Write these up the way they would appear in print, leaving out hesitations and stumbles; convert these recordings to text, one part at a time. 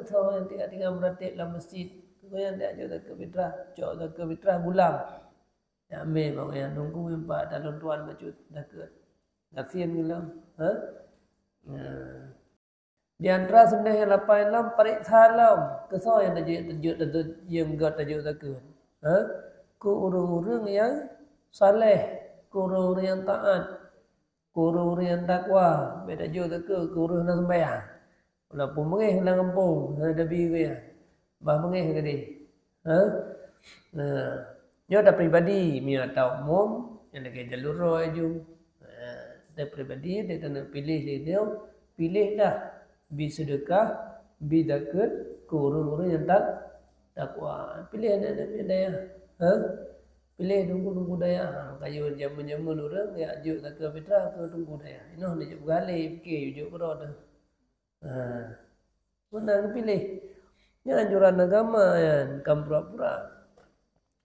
tahu yang tinggal beratik dalam masjid. Kau yang tak jual zakat fitrah, jual zakat fitrah gulam. Ya ambil bang yang nunggu empat dalam tuan macam zakat. Kasihan gila. Ha? Di antara sebenarnya lapan lam parik salam. Kesal yang tajuk yang gak tajuk zakat. Ha? Ku orang-orang yang saleh, ku orang-orang yang taat, ku orang-orang yang takwa. Beda tajuk zakat, ku orang yang sembahyang. Walaupun mengih dalam kampung, ada biru ya. Bah mengih ke dia. Ha? Dia ada pribadi, dia tahu umum, yang lagi jalur roh je. Ada pribadi, dia tak nak pilih dia, pilih dah. Bi sedekah, bi zakat, ke orang-orang yang takwa. Pilih anak-anak daya. Ha? Pilih tunggu daya. Kayu jaman-jaman orang, ya juk zakat fitrah, ke tunggu daya. Ini dia juk bergalih, fikir, juk berada. Mana pilih? Ini anjuran agama yang kamu pura-pura.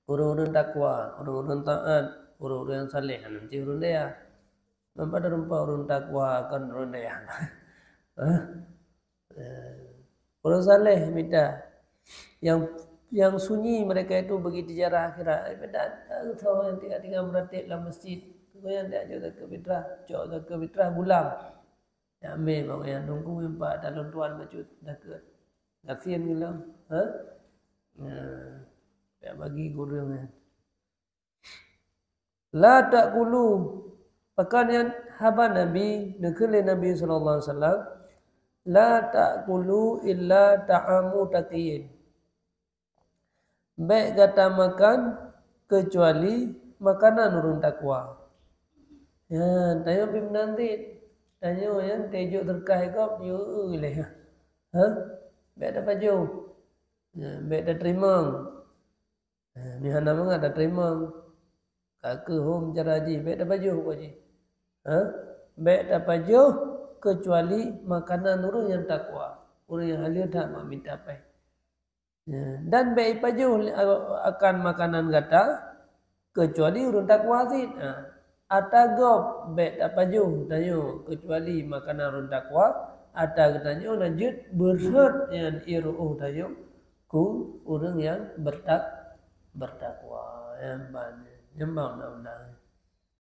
Orang-orang takwa, orang-orang taat, orang-orang yang saleh. Nanti orang dia. Nampak ada rumpah orang takwa kan orang dia. Orang saleh minta yang sunyi mereka itu bagi tijarah akhirat. Tak tahu yang tinggal beratik dalam masjid. Kau yang tak jual zakat fitrah, jual zakat fitrah gulam. Ya ambil bang yang nunggu empat dalam tuan macam zakat. Kasihan gila. Ha? Ya bagi guru yang la ta'kulu pakan yang haba Nabi nekele Nabi sallallahu alaihi wasallam la ta'kulu illa ta'amu taqiyin. Baik kata makan kecuali makanan urun takwa. Ya, tanya pim nanti tanya yang tejuk terkah kau yo leh. Ha? Baik ada baju. Baik ada terima. Ni hana manga ada terima. Kakak home cara haji, baik ada baju kau haji. Ha? Baik ada baju kecuali makanan orang yang takwa. Orang yang halia tak mak minta apa. Dan baik baju akan makanan kata kecuali orang takwa sih. Atagop baik tak baju tanya kecuali makanan orang takwa. Ada katanya lanjut berhad yang iru'uh tanya ku orang yang bertakwa yang banyak nyembang undang-undang.